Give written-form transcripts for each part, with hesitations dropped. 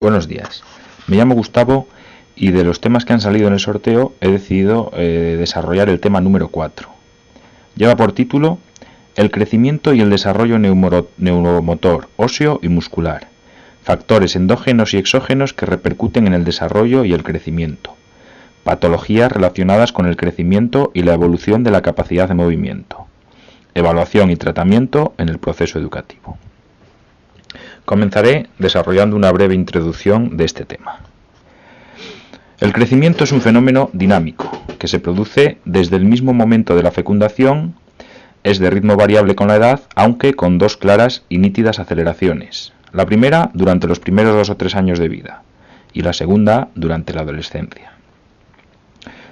Buenos días, me llamo Gustavo y de los temas que han salido en el sorteo he decidido desarrollar el tema número 4. Lleva por título El crecimiento y el desarrollo neuromotor, óseo y muscular, factores endógenos y exógenos que repercuten en el desarrollo y el crecimiento, patologías relacionadas con el crecimiento y la evolución de la capacidad de movimiento, evaluación y tratamiento en el proceso educativo. Comenzaré desarrollando una breve introducción de este tema. El crecimiento es un fenómeno dinámico que se produce desde el mismo momento de la fecundación, es de ritmo variable con la edad, aunque con dos claras y nítidas aceleraciones. La primera durante los primeros 2 o 3 años de vida y la segunda durante la adolescencia.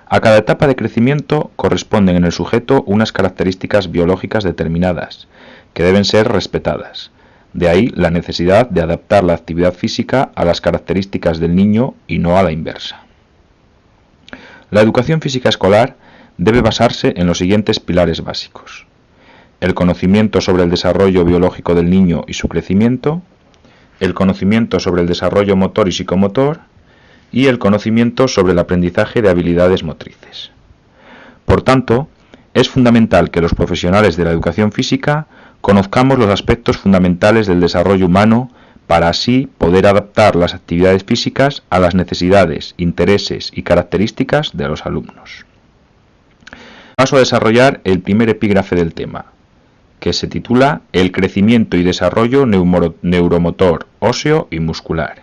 A cada etapa de crecimiento corresponden en el sujeto unas características biológicas determinadas que deben ser respetadas. De ahí la necesidad de adaptar la actividad física a las características del niño y no a la inversa. La educación física escolar debe basarse en los siguientes pilares básicos: el conocimiento sobre el desarrollo biológico del niño y su crecimiento, el conocimiento sobre el desarrollo motor y psicomotor y el conocimiento sobre el aprendizaje de habilidades motrices. Por tanto, es fundamental que los profesionales de la educación física conozcamos los aspectos fundamentales del desarrollo humano para así poder adaptar las actividades físicas a las necesidades, intereses y características de los alumnos. Paso a desarrollar el primer epígrafe del tema, que se titula El crecimiento y desarrollo neuromotor, óseo y muscular.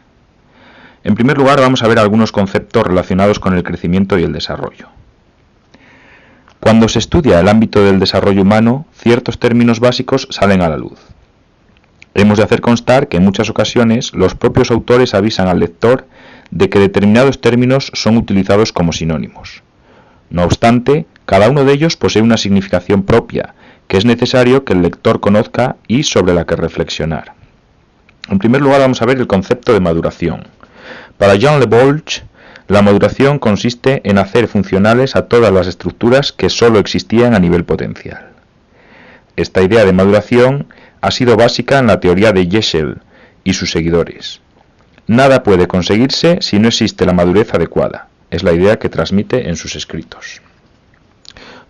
En primer lugar, vamos a ver algunos conceptos relacionados con el crecimiento y el desarrollo. Cuando se estudia el ámbito del desarrollo humano, ciertos términos básicos salen a la luz. Hemos de hacer constar que en muchas ocasiones los propios autores avisan al lector de que determinados términos son utilizados como sinónimos. No obstante, cada uno de ellos posee una significación propia, que es necesario que el lector conozca y sobre la que reflexionar. En primer lugar, vamos a ver el concepto de maduración. Para Jean Le Bolch, la maduración consiste en hacer funcionales a todas las estructuras que sólo existían a nivel potencial. Esta idea de maduración ha sido básica en la teoría de Jekyll y sus seguidores. Nada puede conseguirse si no existe la madurez adecuada, es la idea que transmite en sus escritos.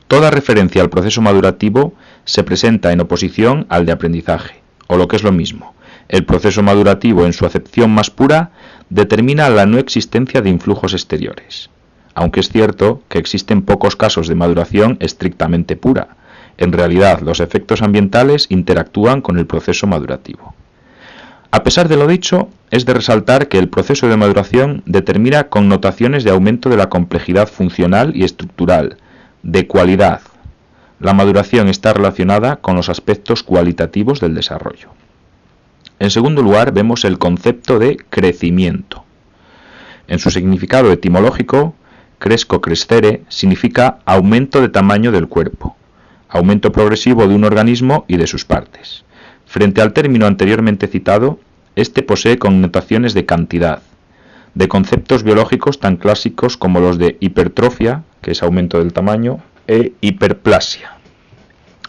Toda referencia al proceso madurativo se presenta en oposición al de aprendizaje, o lo que es lo mismo, el proceso madurativo en su acepción más pura determina la no existencia de influjos exteriores, aunque es cierto que existen pocos casos de maduración estrictamente pura. En realidad, los efectos ambientales interactúan con el proceso madurativo. A pesar de lo dicho, es de resaltar que el proceso de maduración determina connotaciones de aumento de la complejidad funcional y estructural, de cualidad. La maduración está relacionada con los aspectos cualitativos del desarrollo. En segundo lugar, vemos el concepto de crecimiento. En su significado etimológico, cresco crescere significa aumento de tamaño del cuerpo, aumento progresivo de un organismo y de sus partes. Frente al término anteriormente citado, este posee connotaciones de cantidad, de conceptos biológicos tan clásicos como los de hipertrofia, que es aumento del tamaño, e hiperplasia.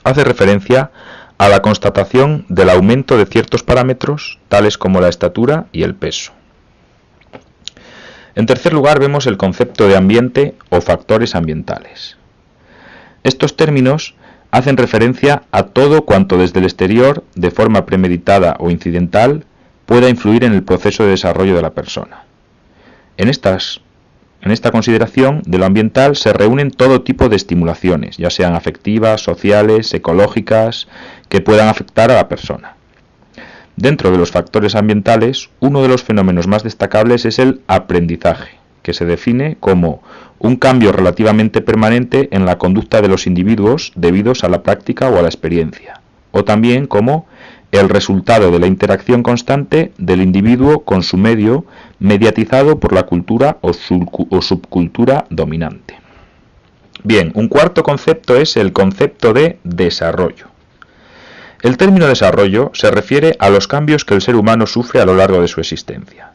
Hace referencia a la constatación del aumento de ciertos parámetros, tales como la estatura y el peso. En tercer lugar, vemos el concepto de ambiente o factores ambientales. Estos términos hacen referencia a todo cuanto desde el exterior, de forma premeditada o incidental, pueda influir en el proceso de desarrollo de la persona. En esta consideración de lo ambiental se reúnen todo tipo de estimulaciones, ya sean afectivas, sociales, ecológicas, que puedan afectar a la persona. Dentro de los factores ambientales, uno de los fenómenos más destacables es el aprendizaje, que se define como un cambio relativamente permanente en la conducta de los individuos debidos a la práctica o a la experiencia, o también como el resultado de la interacción constante del individuo con su medio, mediatizado por la cultura o subcultura dominante. Bien, un cuarto concepto es el concepto de desarrollo. El término desarrollo se refiere a los cambios que el ser humano sufre a lo largo de su existencia.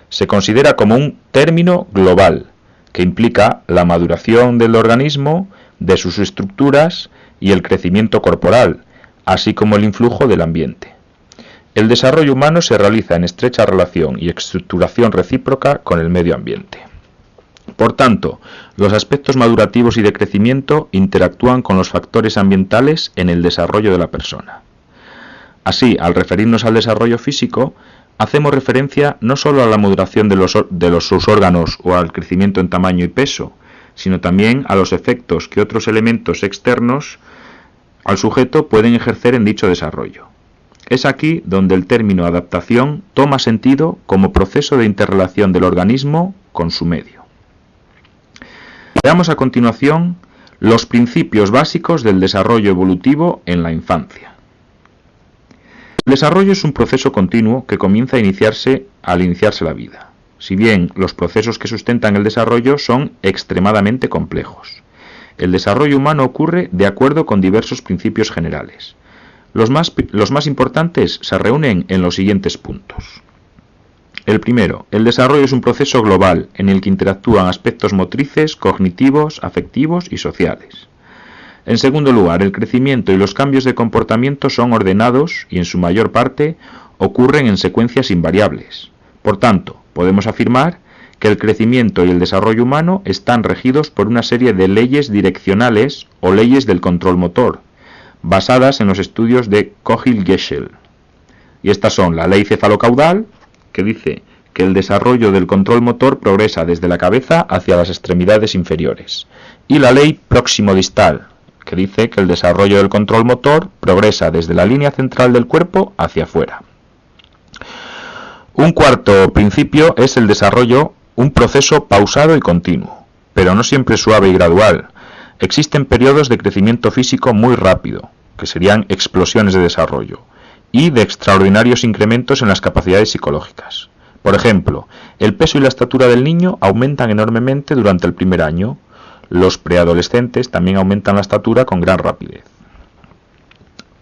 Se considera como un término global, que implica la maduración del organismo, de sus estructuras y el crecimiento corporal, así como el influjo del ambiente. El desarrollo humano se realiza en estrecha relación y estructuración recíproca con el medio ambiente. Por tanto, los aspectos madurativos y de crecimiento interactúan con los factores ambientales en el desarrollo de la persona. Así, al referirnos al desarrollo físico, hacemos referencia no solo a la maduración de sus órganos o al crecimiento en tamaño y peso, sino también a los efectos que otros elementos externos al sujeto pueden ejercer en dicho desarrollo. Es aquí donde el término adaptación toma sentido como proceso de interrelación del organismo con su medio. Veamos a continuación los principios básicos del desarrollo evolutivo en la infancia. El desarrollo es un proceso continuo que comienza al iniciarse la vida. Si bien los procesos que sustentan el desarrollo son extremadamente complejos. El desarrollo humano ocurre de acuerdo con diversos principios generales. Los más importantes se reúnen en los siguientes puntos. El primero, el desarrollo es un proceso global en el que interactúan aspectos motrices, cognitivos, afectivos y sociales. En segundo lugar, el crecimiento y los cambios de comportamiento son ordenados y en su mayor parte ocurren en secuencias invariables. Por tanto, podemos afirmar que el crecimiento y el desarrollo humano están regidos por una serie de leyes direccionales o leyes del control motor, basadas en los estudios de Cogil-Geschel. Y estas son la ley cefalocaudal, que dice que el desarrollo del control motor progresa desde la cabeza hacia las extremidades inferiores, y la ley próximo-distal, que dice que el desarrollo del control motor progresa desde la línea central del cuerpo hacia afuera. Un cuarto principio es el desarrollo, un proceso pausado y continuo, pero no siempre suave y gradual. Existen periodos de crecimiento físico muy rápido, que serían explosiones de desarrollo, y de extraordinarios incrementos en las capacidades psicológicas. Por ejemplo, el peso y la estatura del niño aumentan enormemente durante el primer año. Los preadolescentes también aumentan la estatura con gran rapidez.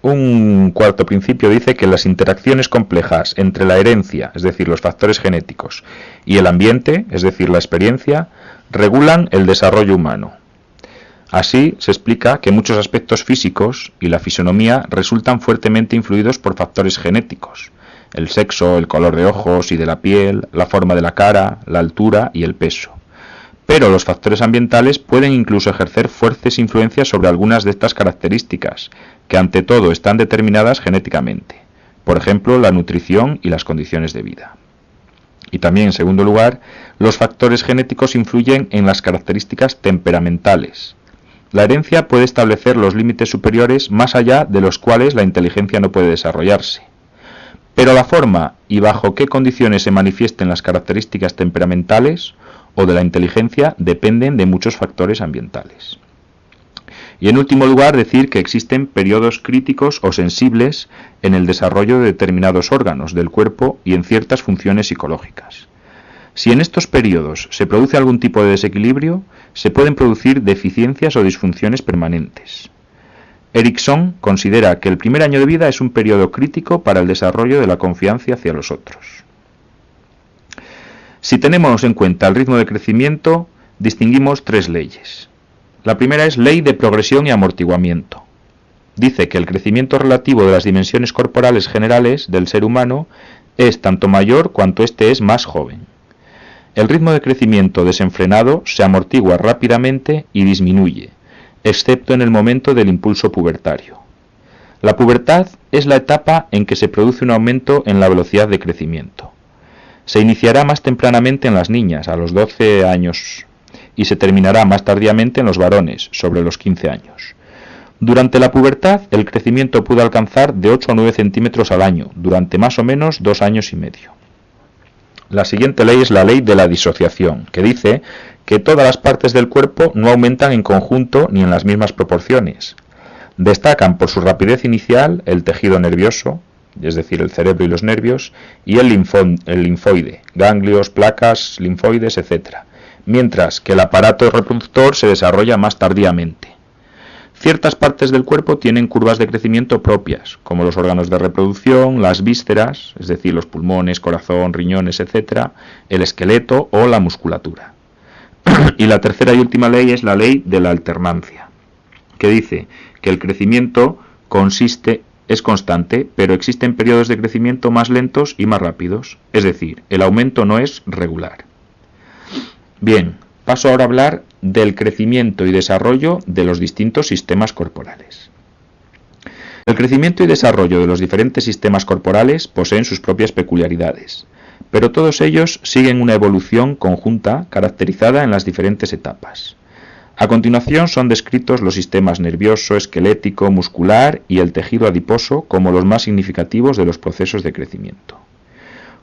Un cuarto principio dice que las interacciones complejas entre la herencia, es decir, los factores genéticos, y el ambiente, es decir, la experiencia, regulan el desarrollo humano. Así, se explica que muchos aspectos físicos y la fisonomía resultan fuertemente influidos por factores genéticos: el sexo, el color de ojos y de la piel, la forma de la cara, la altura y el peso. Pero los factores ambientales pueden incluso ejercer fuertes influencias sobre algunas de estas características, que ante todo están determinadas genéticamente, por ejemplo, la nutrición y las condiciones de vida. Y también, en segundo lugar, los factores genéticos influyen en las características temperamentales. La herencia puede establecer los límites superiores más allá de los cuales la inteligencia no puede desarrollarse. Pero la forma y bajo qué condiciones se manifiesten las características temperamentales o de la inteligencia dependen de muchos factores ambientales. Y en último lugar, decir que existen periodos críticos o sensibles en el desarrollo de determinados órganos del cuerpo y en ciertas funciones psicológicas. Si en estos periodos se produce algún tipo de desequilibrio, se pueden producir deficiencias o disfunciones permanentes. Erickson considera que el primer año de vida es un periodo crítico para el desarrollo de la confianza hacia los otros. Si tenemos en cuenta el ritmo de crecimiento, distinguimos tres leyes. La primera es ley de progresión y amortiguamiento. Dice que el crecimiento relativo de las dimensiones corporales generales del ser humano es tanto mayor cuanto éste es más joven. El ritmo de crecimiento desenfrenado se amortigua rápidamente y disminuye, excepto en el momento del impulso pubertario. La pubertad es la etapa en que se produce un aumento en la velocidad de crecimiento. Se iniciará más tempranamente en las niñas, a los 12 años, y se terminará más tardíamente en los varones, sobre los 15 años. Durante la pubertad, el crecimiento puede alcanzar de 8 a 9 centímetros al año, durante más o menos 2 años y medio. La siguiente ley es la ley de la disociación, que dice que todas las partes del cuerpo no aumentan en conjunto ni en las mismas proporciones. Destacan por su rapidez inicial el tejido nervioso, es decir, el cerebro y los nervios, y el linfoide, ganglios, placas, linfoides, etc., mientras que el aparato reproductor se desarrolla más tardíamente. Ciertas partes del cuerpo tienen curvas de crecimiento propias, como los órganos de reproducción, las vísceras, es decir, los pulmones, corazón, riñones, etc., el esqueleto o la musculatura. Y la tercera y última ley es la ley de la alternancia, que dice que el crecimiento consiste es constante, pero existen periodos de crecimiento más lentos y más rápidos, es decir, el aumento no es regular. Bien, paso ahora a hablar del crecimiento y desarrollo de los distintos sistemas corporales. El crecimiento y desarrollo de los diferentes sistemas corporales poseen sus propias peculiaridades, pero todos ellos siguen una evolución conjunta caracterizada en las diferentes etapas. A continuación son descritos los sistemas nervioso, esquelético, muscular y el tejido adiposo como los más significativos de los procesos de crecimiento.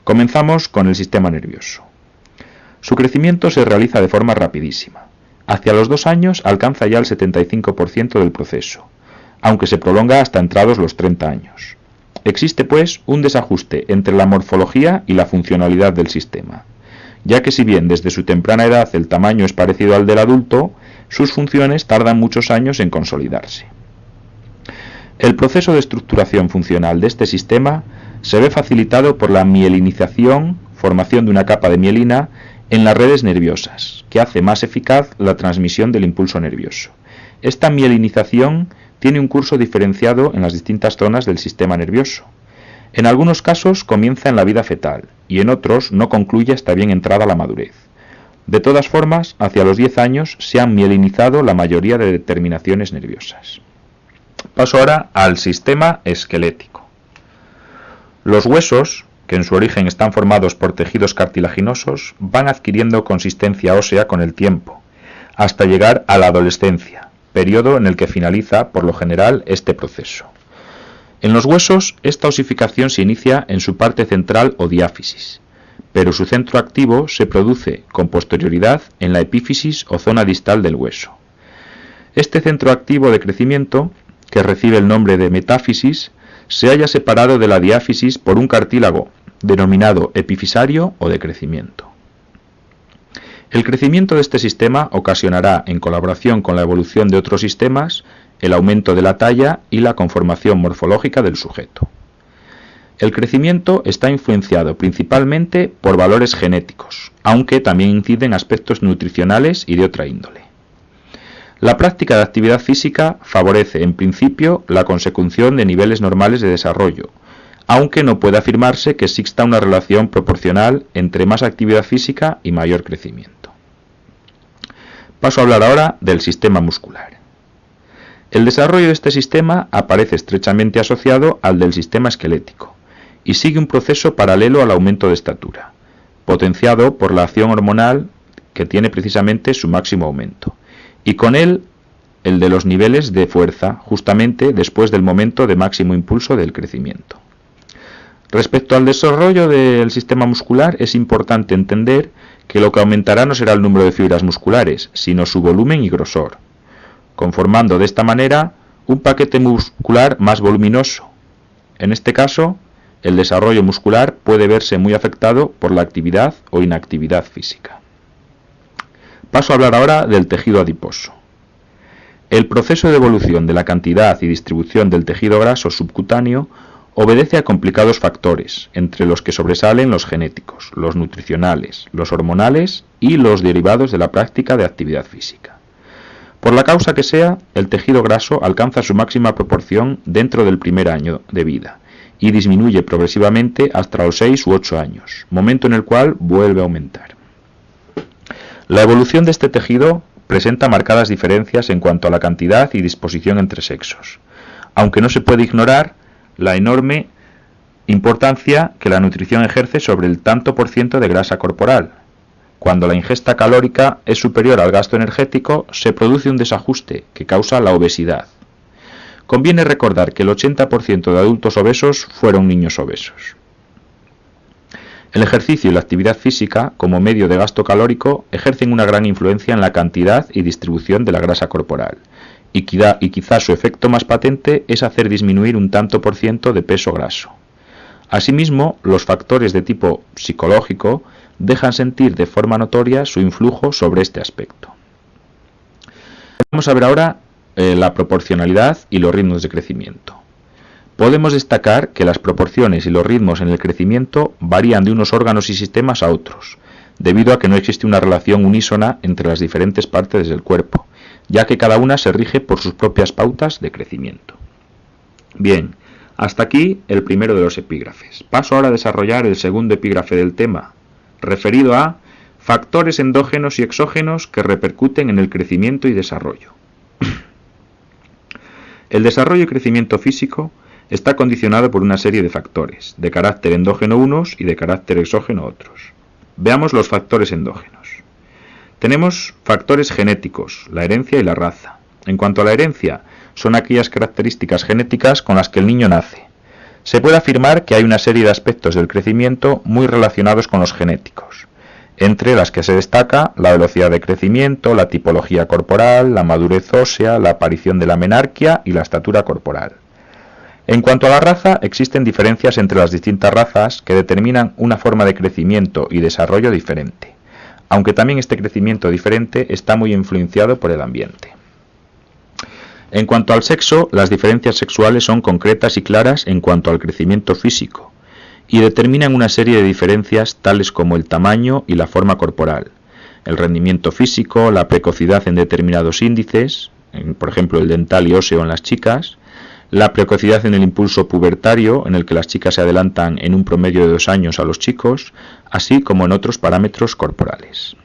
Comenzamos con el sistema nervioso. Su crecimiento se realiza de forma rapidísima. Hacia los 2 años alcanza ya el 75% del proceso, aunque se prolonga hasta entrados los 30 años. Existe, pues, un desajuste entre la morfología y la funcionalidad del sistema, ya que si bien desde su temprana edad el tamaño es parecido al del adulto, sus funciones tardan muchos años en consolidarse. El proceso de estructuración funcional de este sistema se ve facilitado por la mielinización, formación de una capa de mielina, en las redes nerviosas, que hace más eficaz la transmisión del impulso nervioso. Esta mielinización tiene un curso diferenciado en las distintas zonas del sistema nervioso. En algunos casos comienza en la vida fetal y en otros no concluye hasta bien entrada la madurez. De todas formas, hacia los 10 años se han mielinizado la mayoría de terminaciones nerviosas. Paso ahora al sistema esquelético. Los huesos, que en su origen están formados por tejidos cartilaginosos, van adquiriendo consistencia ósea con el tiempo, hasta llegar a la adolescencia, periodo en el que finaliza, por lo general, este proceso. En los huesos, esta osificación se inicia en su parte central o diáfisis, pero su centro activo se produce con posterioridad en la epífisis o zona distal del hueso. Este centro activo de crecimiento, que recibe el nombre de metáfisis, se halla separado de la diáfisis por un cartílago, denominado epifisario o de crecimiento. El crecimiento de este sistema ocasionará, en colaboración con la evolución de otros sistemas, el aumento de la talla y la conformación morfológica del sujeto. El crecimiento está influenciado principalmente por valores genéticos, aunque también inciden aspectos nutricionales y de otra índole. La práctica de actividad física favorece, en principio, la consecución de niveles normales de desarrollo, aunque no puede afirmarse que exista una relación proporcional entre más actividad física y mayor crecimiento. Paso a hablar ahora del sistema muscular. El desarrollo de este sistema aparece estrechamente asociado al del sistema esquelético y sigue un proceso paralelo al aumento de estatura, potenciado por la acción hormonal que tiene precisamente su máximo aumento, y con él el de los niveles de fuerza, justamente después del momento de máximo impulso del crecimiento. Respecto al desarrollo del sistema muscular, es importante entender que lo que aumentará no será el número de fibras musculares, sino su volumen y grosor, conformando de esta manera un paquete muscular más voluminoso. En este caso, el desarrollo muscular puede verse muy afectado por la actividad o inactividad física. Paso a hablar ahora del tejido adiposo. El proceso de evolución de la cantidad y distribución del tejido graso subcutáneo obedece a complicados factores, entre los que sobresalen los genéticos, los nutricionales, los hormonales y los derivados de la práctica de actividad física. Por la causa que sea, el tejido graso alcanza su máxima proporción dentro del primer año de vida y disminuye progresivamente hasta los 6 u 8 años, momento en el cual vuelve a aumentar. La evolución de este tejido presenta marcadas diferencias en cuanto a la cantidad y disposición entre sexos, aunque no se puede ignorar la enorme importancia que la nutrición ejerce sobre el tanto por ciento de grasa corporal. Cuando la ingesta calórica es superior al gasto energético, se produce un desajuste que causa la obesidad. Conviene recordar que el 80% de adultos obesos fueron niños obesos. El ejercicio y la actividad física, como medio de gasto calórico, ejercen una gran influencia en la cantidad y distribución de la grasa corporal, y quizá su efecto más patente es hacer disminuir un tanto por ciento de peso graso. Asimismo, los factores de tipo psicológico dejan sentir de forma notoria su influjo sobre este aspecto. Vamos a ver ahora la proporcionalidad y los ritmos de crecimiento. Podemos destacar que las proporciones y los ritmos en el crecimiento varían de unos órganos y sistemas a otros, debido a que no existe una relación unísona entre las diferentes partes del cuerpo, ya que cada una se rige por sus propias pautas de crecimiento. Bien, Hasta aquí el primero de los epígrafes. Paso ahora a desarrollar el segundo epígrafe del tema, referido a factores endógenos y exógenos que repercuten en el crecimiento y desarrollo. El desarrollo y crecimiento físico está condicionado por una serie de factores, de carácter endógeno unos y de carácter exógeno otros. Veamos los factores endógenos. Tenemos factores genéticos, la herencia y la raza. En cuanto a la herencia, son aquellas características genéticas con las que el niño nace. Se puede afirmar que hay una serie de aspectos del crecimiento muy relacionados con los genéticos, entre las que se destaca la velocidad de crecimiento, la tipología corporal, la madurez ósea, la aparición de la menarquia y la estatura corporal. En cuanto a la raza, existen diferencias entre las distintas razas que determinan una forma de crecimiento y desarrollo diferente, aunque también este crecimiento diferente está muy influenciado por el ambiente. En cuanto al sexo, las diferencias sexuales son concretas y claras en cuanto al crecimiento físico, y determinan una serie de diferencias tales como el tamaño y la forma corporal, el rendimiento físico, la precocidad en determinados índices, por ejemplo el dental y óseo en las chicas, la precocidad en el impulso pubertario, en el que las chicas se adelantan en un promedio de 2 años a los chicos, así como en otros parámetros corporales.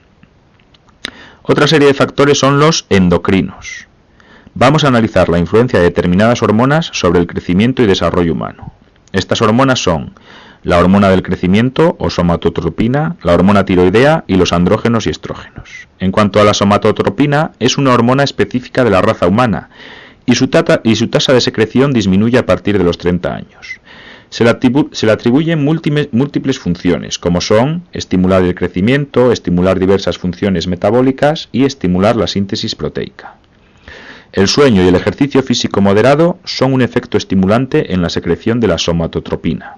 Otra serie de factores son los endocrinos. Vamos a analizar la influencia de determinadas hormonas sobre el crecimiento y desarrollo humano. Estas hormonas son la hormona del crecimiento o somatotropina, la hormona tiroidea y los andrógenos y estrógenos. En cuanto a la somatotropina, es una hormona específica de la raza humana y su tasa de secreción disminuye a partir de los 30 años. Se le atribuyen múltiples funciones, como son estimular el crecimiento, estimular diversas funciones metabólicas y estimular la síntesis proteica. El sueño y el ejercicio físico moderado son un efecto estimulante en la secreción de la somatotropina.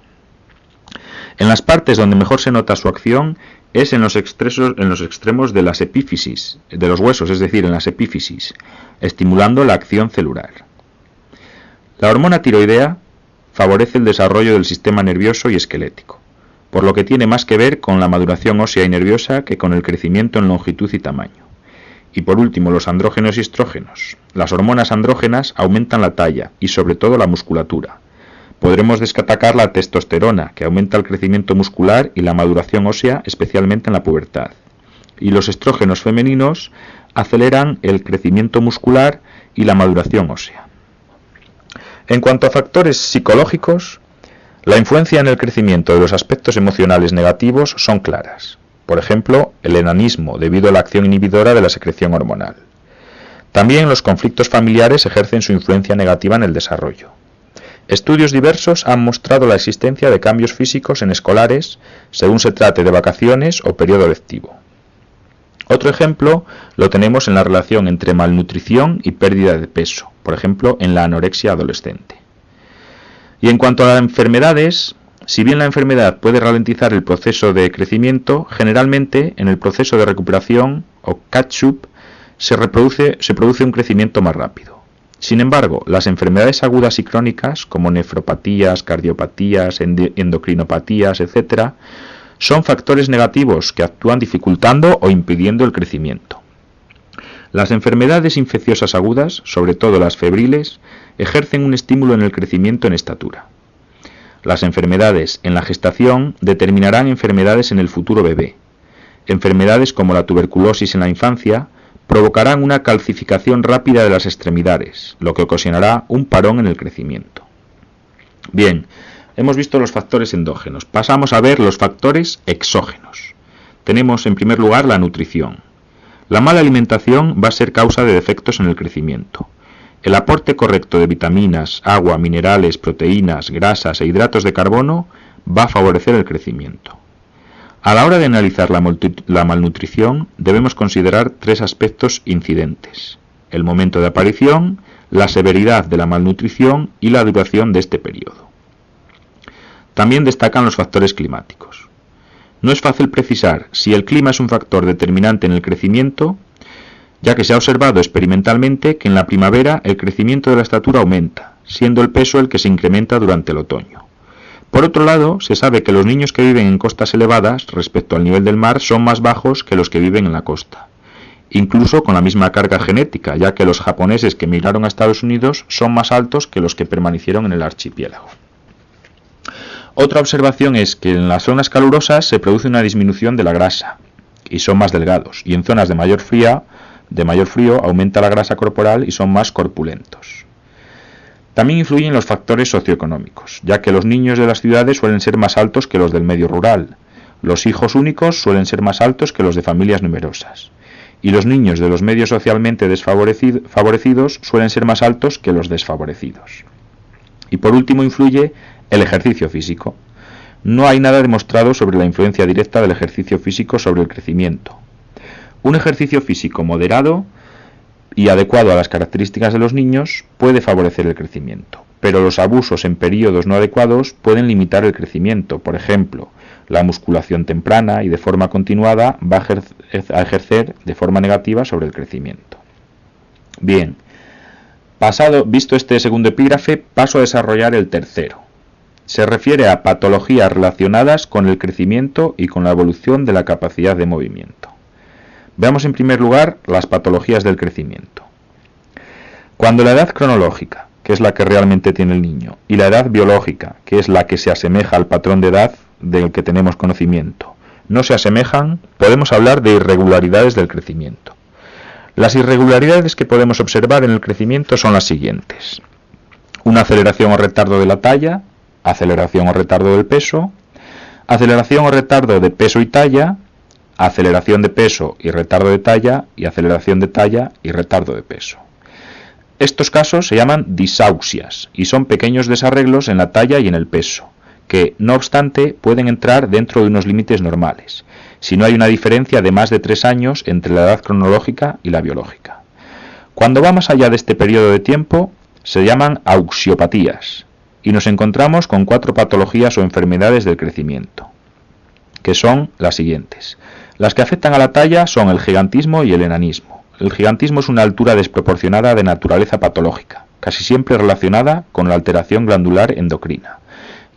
En las partes donde mejor se nota su acción es en los extremos de las epífisis, de los huesos, es decir, en las epífisis, estimulando la acción celular. La hormona tiroidea favorece el desarrollo del sistema nervioso y esquelético, por lo que tiene más que ver con la maduración ósea y nerviosa que con el crecimiento en longitud y tamaño. Y por último, los andrógenos y estrógenos. Las hormonas andrógenas aumentan la talla y sobre todo la musculatura. Podremos destacar la testosterona, que aumenta el crecimiento muscular y la maduración ósea, especialmente en la pubertad. Y los estrógenos femeninos aceleran el crecimiento muscular y la maduración ósea. En cuanto a factores psicológicos, la influencia en el crecimiento de los aspectos emocionales negativos son claras. Por ejemplo, el enanismo, debido a la acción inhibidora de la secreción hormonal. También los conflictos familiares ejercen su influencia negativa en el desarrollo. Estudios diversos han mostrado la existencia de cambios físicos en escolares, según se trate de vacaciones o periodo lectivo. Otro ejemplo lo tenemos en la relación entre malnutrición y pérdida de peso, por ejemplo, en la anorexia adolescente. Y en cuanto a las enfermedades, si bien la enfermedad puede ralentizar el proceso de crecimiento, generalmente en el proceso de recuperación o catch-up se produce un crecimiento más rápido. Sin embargo, las enfermedades agudas y crónicas, como nefropatías, cardiopatías, endocrinopatías, etc., son factores negativos que actúan dificultando o impidiendo el crecimiento. Las enfermedades infecciosas agudas, sobre todo las febriles, ejercen un estímulo en el crecimiento en estatura. Las enfermedades en la gestación determinarán enfermedades en el futuro bebé. Enfermedades como la tuberculosis en la infancia provocarán una calcificación rápida de las extremidades, lo que ocasionará un parón en el crecimiento. Bien, hemos visto los factores endógenos. Pasamos a ver los factores exógenos. Tenemos en primer lugar la nutrición. La mala alimentación va a ser causa de defectos en el crecimiento. El aporte correcto de vitaminas, agua, minerales, proteínas, grasas e hidratos de carbono va a favorecer el crecimiento. A la hora de analizar la malnutrición, debemos considerar 3 aspectos incidentes: el momento de aparición, la severidad de la malnutrición y la duración de este periodo. También destacan los factores climáticos. No es fácil precisar si el clima es un factor determinante en el crecimiento, ya que se ha observado experimentalmente que en la primavera el crecimiento de la estatura aumenta, siendo el peso el que se incrementa durante el otoño. Por otro lado, se sabe que los niños que viven en costas elevadas respecto al nivel del mar son más bajos que los que viven en la costa, incluso con la misma carga genética, ya que los japoneses que emigraron a Estados Unidos son más altos que los que permanecieron en el archipiélago. Otra observación es que en las zonas calurosas se produce una disminución de la grasa y son más delgados, y en zonas de mayor frío aumenta la grasa corporal y son más corpulentos. También influyen los factores socioeconómicos, ya que los niños de las ciudades suelen ser más altos que los del medio rural, los hijos únicos suelen ser más altos que los de familias numerosas, y los niños de los medios socialmente desfavorecidos suelen ser más altos que los desfavorecidos. Y por último influye el ejercicio físico. No hay nada demostrado sobre la influencia directa del ejercicio físico sobre el crecimiento. Un ejercicio físico moderado y adecuado a las características de los niños puede favorecer el crecimiento, pero los abusos en periodos no adecuados pueden limitar el crecimiento. Por ejemplo, la musculación temprana y de forma continuada va a ejercer de forma negativa sobre el crecimiento. Bien, visto este segundo epígrafe, paso a desarrollar el tercero. Se refiere a patologías relacionadas con el crecimiento y con la evolución de la capacidad de movimiento. Veamos en primer lugar las patologías del crecimiento. Cuando la edad cronológica, que es la que realmente tiene el niño, y la edad biológica, que es la que se asemeja al patrón de edad del que tenemos conocimiento, no se asemejan, podemos hablar de irregularidades del crecimiento. Las irregularidades que podemos observar en el crecimiento son las siguientes: una aceleración o retardo de la talla, aceleración o retardo del peso, aceleración o retardo de peso y talla, aceleración de peso y retardo de talla, y aceleración de talla y retardo de peso. Estos casos se llaman disauxias y son pequeños desarreglos en la talla y en el peso, que, no obstante, pueden entrar dentro de unos límites normales, si no hay una diferencia de más de 3 años entre la edad cronológica y la biológica. Cuando va más allá de este periodo de tiempo, se llaman auxiopatías, y nos encontramos con 4 patologías o enfermedades del crecimiento, que son las siguientes. Las que afectan a la talla son el gigantismo y el enanismo. El gigantismo es una altura desproporcionada de naturaleza patológica, casi siempre relacionada con la alteración glandular endocrina,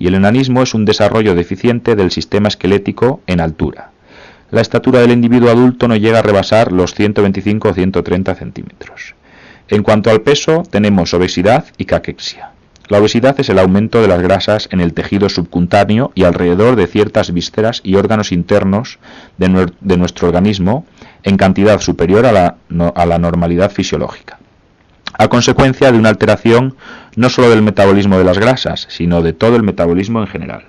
y el enanismo es un desarrollo deficiente del sistema esquelético en altura. La estatura del individuo adulto no llega a rebasar los 125 o 130 centímetros. En cuanto al peso, tenemos obesidad y caquexia. La obesidad es el aumento de las grasas en el tejido subcutáneo y alrededor de ciertas vísceras y órganos internos de nuestro organismo en cantidad superior a la normalidad fisiológica, a consecuencia de una alteración no solo del metabolismo de las grasas, sino de todo el metabolismo en general.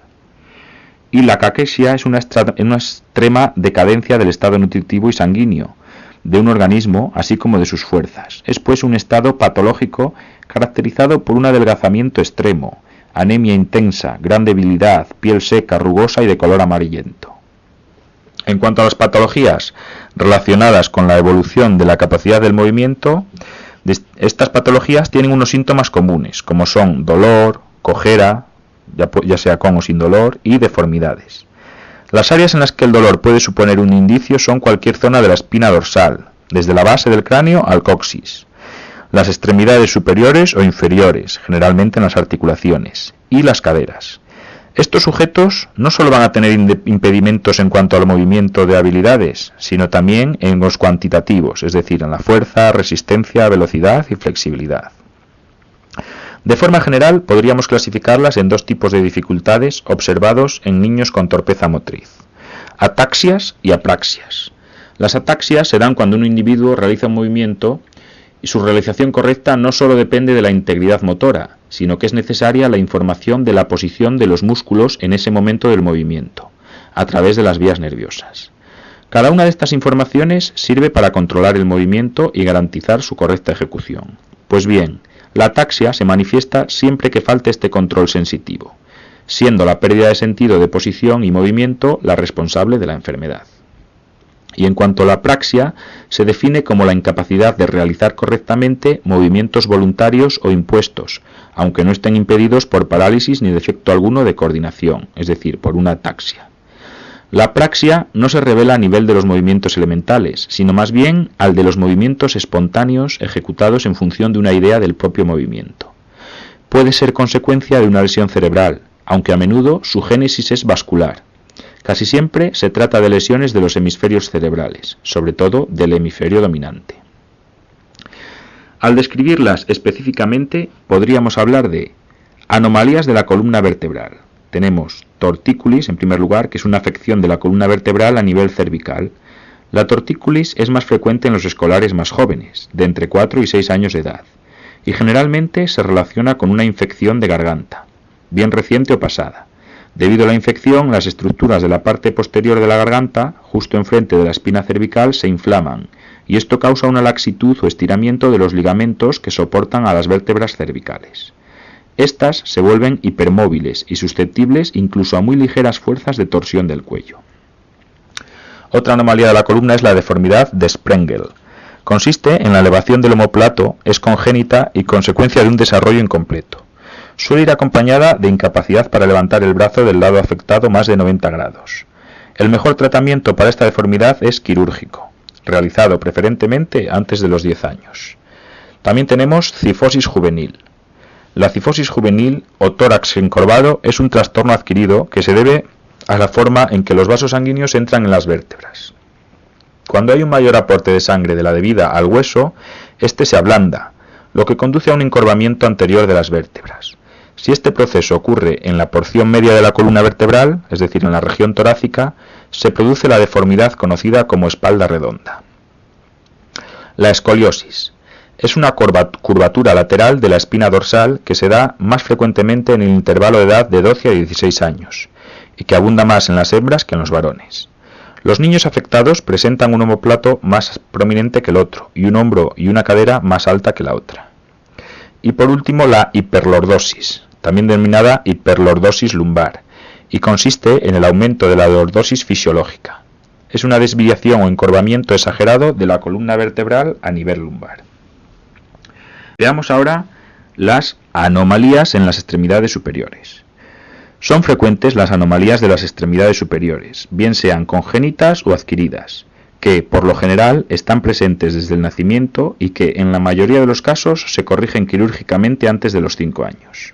Y la caquexia es una extrema decadencia del estado nutritivo y sanguíneo de un organismo, así como de sus fuerzas. Es pues un estado patológico caracterizado por un adelgazamiento extremo, anemia intensa, gran debilidad, piel seca, rugosa y de color amarillento. En cuanto a las patologías relacionadas con la evolución de la capacidad del movimiento, estas patologías tienen unos síntomas comunes, como son dolor, cojera, ya sea con o sin dolor, y deformidades. Las áreas en las que el dolor puede suponer un indicio son cualquier zona de la espina dorsal, desde la base del cráneo al coxis, las extremidades superiores o inferiores, generalmente en las articulaciones, y las caderas. Estos sujetos no solo van a tener impedimentos en cuanto al movimiento de habilidades, sino también en los cuantitativos, es decir, en la fuerza, resistencia, velocidad y flexibilidad. De forma general, podríamos clasificarlas en 2 tipos de dificultades observados en niños con torpeza motriz: ataxias y apraxias. Las ataxias se dan cuando un individuo realiza un movimiento y su realización correcta no solo depende de la integridad motora, sino que es necesaria la información de la posición de los músculos en ese momento del movimiento, a través de las vías nerviosas. Cada una de estas informaciones sirve para controlar el movimiento y garantizar su correcta ejecución. Pues bien, la ataxia se manifiesta siempre que falte este control sensitivo, siendo la pérdida de sentido de posición y movimiento la responsable de la enfermedad. Y en cuanto a la apraxia, se define como la incapacidad de realizar correctamente movimientos voluntarios o impuestos, aunque no estén impedidos por parálisis ni defecto alguno de coordinación, es decir, por una ataxia. La apraxia no se revela a nivel de los movimientos elementales, sino más bien al de los movimientos espontáneos ejecutados en función de una idea del propio movimiento. Puede ser consecuencia de una lesión cerebral, aunque a menudo su génesis es vascular. Casi siempre se trata de lesiones de los hemisferios cerebrales, sobre todo del hemisferio dominante. Al describirlas específicamente, podríamos hablar de anomalías de la columna vertebral, Tenemos tortícolis, en primer lugar, que es una afección de la columna vertebral a nivel cervical. La tortícolis es más frecuente en los escolares más jóvenes, de entre 4 y 6 años de edad, y generalmente se relaciona con una infección de garganta, bien reciente o pasada. Debido a la infección, las estructuras de la parte posterior de la garganta, justo enfrente de la espina cervical, se inflaman, y esto causa una laxitud o estiramiento de los ligamentos que soportan a las vértebras cervicales. Estas se vuelven hipermóviles y susceptibles incluso a muy ligeras fuerzas de torsión del cuello. Otra anomalía de la columna es la deformidad de Sprengel. Consiste en la elevación del omóplato, es congénita y consecuencia de un desarrollo incompleto. Suele ir acompañada de incapacidad para levantar el brazo del lado afectado más de 90 grados. El mejor tratamiento para esta deformidad es quirúrgico, realizado preferentemente antes de los 10 años. También tenemos cifosis juvenil. La cifosis juvenil o tórax encorvado es un trastorno adquirido que se debe a la forma en que los vasos sanguíneos entran en las vértebras. Cuando hay un mayor aporte de sangre de la debida al hueso, este se ablanda, lo que conduce a un encorvamiento anterior de las vértebras. Si este proceso ocurre en la porción media de la columna vertebral, es decir, en la región torácica, se produce la deformidad conocida como espalda redonda. La escoliosis es una curvatura lateral de la espina dorsal que se da más frecuentemente en el intervalo de edad de 12 a 16 años y que abunda más en las hembras que en los varones. Los niños afectados presentan un omóplato más prominente que el otro y un hombro y una cadera más alta que la otra. Y por último la hiperlordosis, también denominada hiperlordosis lumbar, y consiste en el aumento de la lordosis fisiológica. Es una desviación o encorvamiento exagerado de la columna vertebral a nivel lumbar. Veamos ahora las anomalías en las extremidades superiores. Son frecuentes las anomalías de las extremidades superiores, bien sean congénitas o adquiridas, que, por lo general, están presentes desde el nacimiento y que, en la mayoría de los casos, se corrigen quirúrgicamente antes de los 5 años.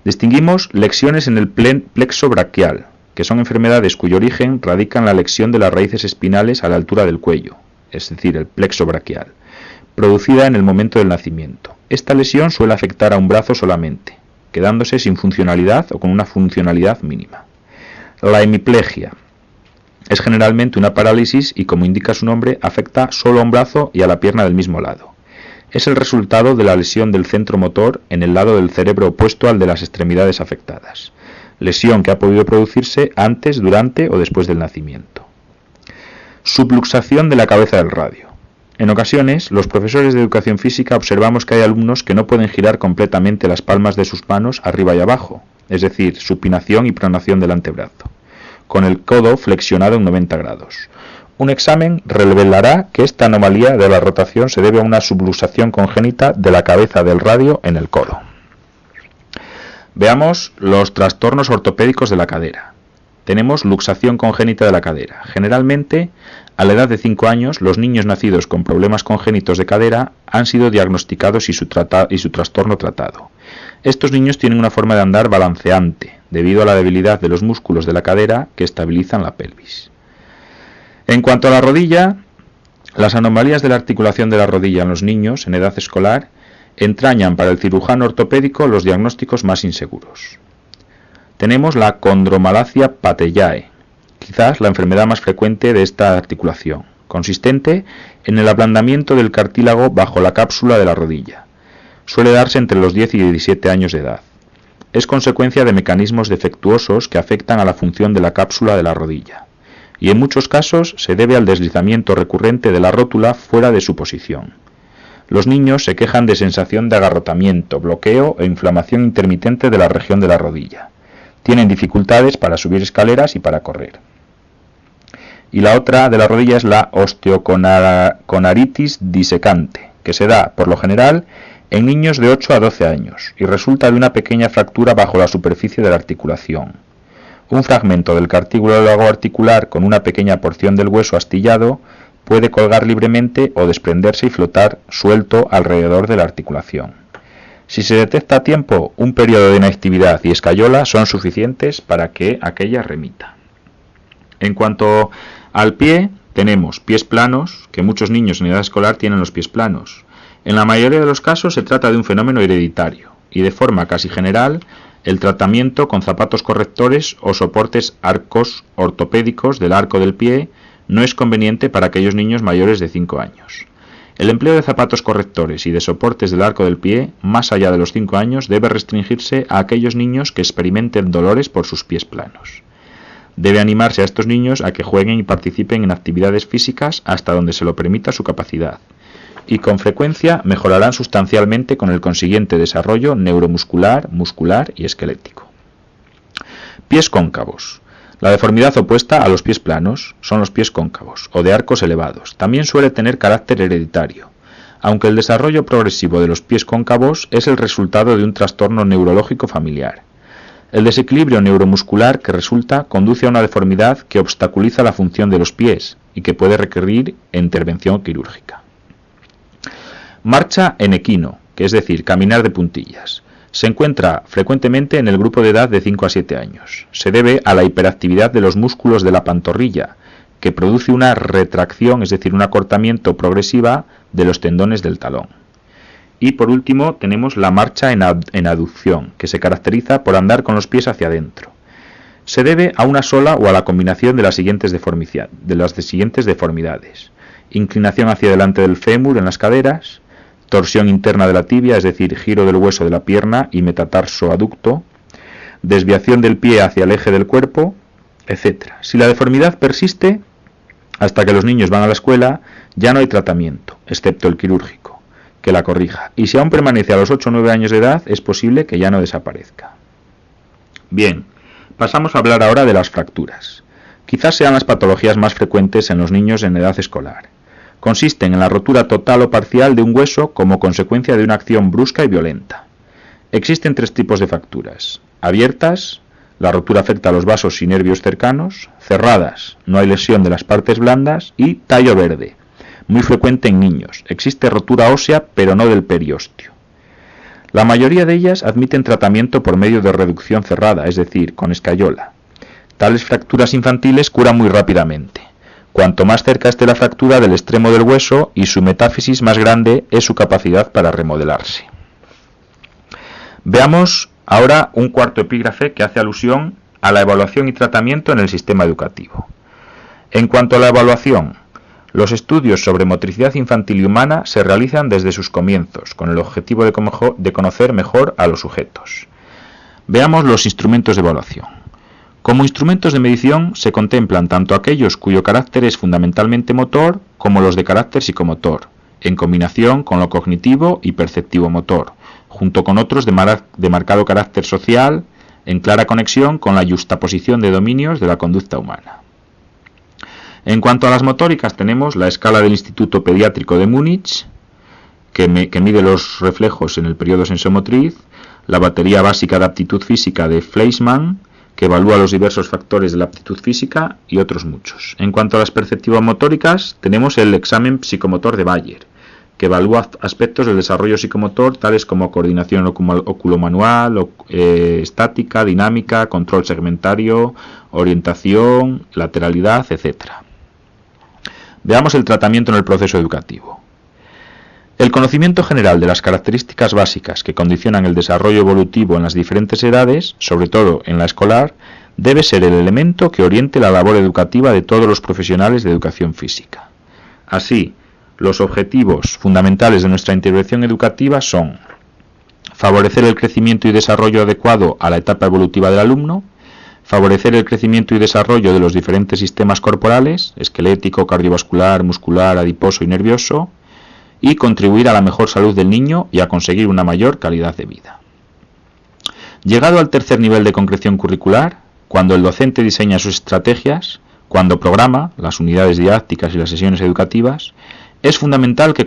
Distinguimos lesiones en el plexo braquial, que son enfermedades cuyo origen radica en la lesión de las raíces espinales a la altura del cuello, es decir, el plexo braquial, producida en el momento del nacimiento. Esta lesión suele afectar a un brazo solamente, quedándose sin funcionalidad o con una funcionalidad mínima. La hemiplegia es generalmente una parálisis y, como indica su nombre, afecta solo a un brazo y a la pierna del mismo lado. Es el resultado de la lesión del centro motor en el lado del cerebro opuesto al de las extremidades afectadas, lesión que ha podido producirse antes, durante o después del nacimiento. Subluxación de la cabeza del radio. En ocasiones, los profesores de educación física observamos que hay alumnos que no pueden girar completamente las palmas de sus manos arriba y abajo, es decir, supinación y pronación del antebrazo, con el codo flexionado en 90 grados. Un examen revelará que esta anomalía de la rotación se debe a una subluxación congénita de la cabeza del radio en el codo. Veamos los trastornos ortopédicos de la cadera. Tenemos luxación congénita de la cadera. Generalmente, a la edad de 5 años, los niños nacidos con problemas congénitos de cadera han sido diagnosticados y su trastorno tratado. Estos niños tienen una forma de andar balanceante, debido a la debilidad de los músculos de la cadera que estabilizan la pelvis. En cuanto a la rodilla, las anomalías de la articulación de la rodilla en los niños en edad escolar entrañan para el cirujano ortopédico los diagnósticos más inseguros. Tenemos la condromalacia patellae, quizás la enfermedad más frecuente de esta articulación, consistente en el ablandamiento del cartílago bajo la cápsula de la rodilla. Suele darse entre los 10 y 17 años de edad. Es consecuencia de mecanismos defectuosos que afectan a la función de la cápsula de la rodilla, y en muchos casos se debe al deslizamiento recurrente de la rótula fuera de su posición. Los niños se quejan de sensación de agarrotamiento, bloqueo e inflamación intermitente de la región de la rodilla. Tienen dificultades para subir escaleras y para correr. Y la otra de la rodilla es la osteoconaritis disecante, que se da, por lo general, en niños de 8 a 12 años y resulta de una pequeña fractura bajo la superficie de la articulación. Un fragmento del cartílago articular con una pequeña porción del hueso astillado puede colgar libremente o desprenderse y flotar suelto alrededor de la articulación. Si se detecta a tiempo, un periodo de inactividad y escayola son suficientes para que aquella remita. En cuanto al pie, tenemos pies planos, que muchos niños en edad escolar tienen los pies planos. En la mayoría de los casos se trata de un fenómeno hereditario y de forma casi general El tratamiento con zapatos correctores o soportes arcos ortopédicos del arco del pie no es conveniente para aquellos niños mayores de 5 años. El empleo de zapatos correctores y de soportes del arco del pie, más allá de los 5 años, debe restringirse a aquellos niños que experimenten dolores por sus pies planos. Debe animarse a estos niños a que jueguen y participen en actividades físicas hasta donde se lo permita su capacidad, y con frecuencia mejorarán sustancialmente con el consiguiente desarrollo neuromuscular, muscular y esquelético. Pies cóncavos. La deformidad opuesta a los pies planos son los pies cóncavos o de arcos elevados. También suele tener carácter hereditario, aunque el desarrollo progresivo de los pies cóncavos es el resultado de un trastorno neurológico familiar. El desequilibrio neuromuscular que resulta conduce a una deformidad que obstaculiza la función de los pies y que puede requerir intervención quirúrgica. Marcha en equino, que es decir, caminar de puntillas. Se encuentra frecuentemente en el grupo de edad de 5 a 7 años. Se debe a la hiperactividad de los músculos de la pantorrilla, que produce una retracción, es decir, un acortamiento progresiva de los tendones del talón. Y por último tenemos la marcha en aducción, que se caracteriza por andar con los pies hacia adentro. Se debe a una sola o a la combinación de las siguientes deformidades. Inclinación hacia delante del fémur en las caderas, torsión interna de la tibia, es decir, giro del hueso de la pierna y metatarso aducto, desviación del pie hacia el eje del cuerpo, etc. Si la deformidad persiste hasta que los niños van a la escuela, ya no hay tratamiento, excepto el quirúrgico, que la corrija. Y si aún permanece a los 8 o 9 años de edad, es posible que ya no desaparezca. Bien, pasamos a hablar ahora de las fracturas. Quizás sean las patologías más frecuentes en los niños en edad escolar. Consisten en la rotura total o parcial de un hueso como consecuencia de una acción brusca y violenta. Existen 3 tipos de fracturas: abiertas, la rotura afecta a los vasos y nervios cercanos; cerradas, no hay lesión de las partes blandas; y tallo verde, muy frecuente en niños. Existe rotura ósea, pero no del periósteo. La mayoría de ellas admiten tratamiento por medio de reducción cerrada, es decir, con escayola. Tales fracturas infantiles curan muy rápidamente. Cuanto más cerca esté la fractura del extremo del hueso y su metáfisis, más grande es su capacidad para remodelarse. Veamos ahora un cuarto epígrafe que hace alusión a la evaluación y tratamiento en el sistema educativo. En cuanto a la evaluación, los estudios sobre motricidad infantil y humana se realizan desde sus comienzos, con el objetivo de conocer mejor a los sujetos. Veamos los instrumentos de evaluación. Como instrumentos de medición se contemplan tanto aquellos cuyo carácter es fundamentalmente motor como los de carácter psicomotor, en combinación con lo cognitivo y perceptivo motor, junto con otros de marcado carácter social, en clara conexión con la yuxtaposición de dominios de la conducta humana. En cuanto a las motóricas, tenemos la escala del Instituto Pediátrico de Múnich, que mide los reflejos en el periodo sensomotriz, la batería básica de aptitud física de Fleischmann, que evalúa los diversos factores de la aptitud física, y otros muchos. En cuanto a las perceptivo-motóricas, tenemos el examen psicomotor de Bayer, que evalúa aspectos del desarrollo psicomotor tales como coordinación oculomanual, estática, dinámica, control segmentario, orientación, lateralidad, etc. Veamos el tratamiento en el proceso educativo. El conocimiento general de las características básicas que condicionan el desarrollo evolutivo en las diferentes edades, sobre todo en la escolar, debe ser el elemento que oriente la labor educativa de todos los profesionales de educación física. Así, los objetivos fundamentales de nuestra intervención educativa son: favorecer el crecimiento y desarrollo adecuado a la etapa evolutiva del alumno, favorecer el crecimiento y desarrollo de los diferentes sistemas corporales, esquelético, cardiovascular, muscular, adiposo y nervioso, y contribuir a la mejor salud del niño y a conseguir una mayor calidad de vida. Llegado al tercer nivel de concreción curricular, cuando el docente diseña sus estrategias, cuando programa las unidades didácticas y las sesiones educativas, es fundamental que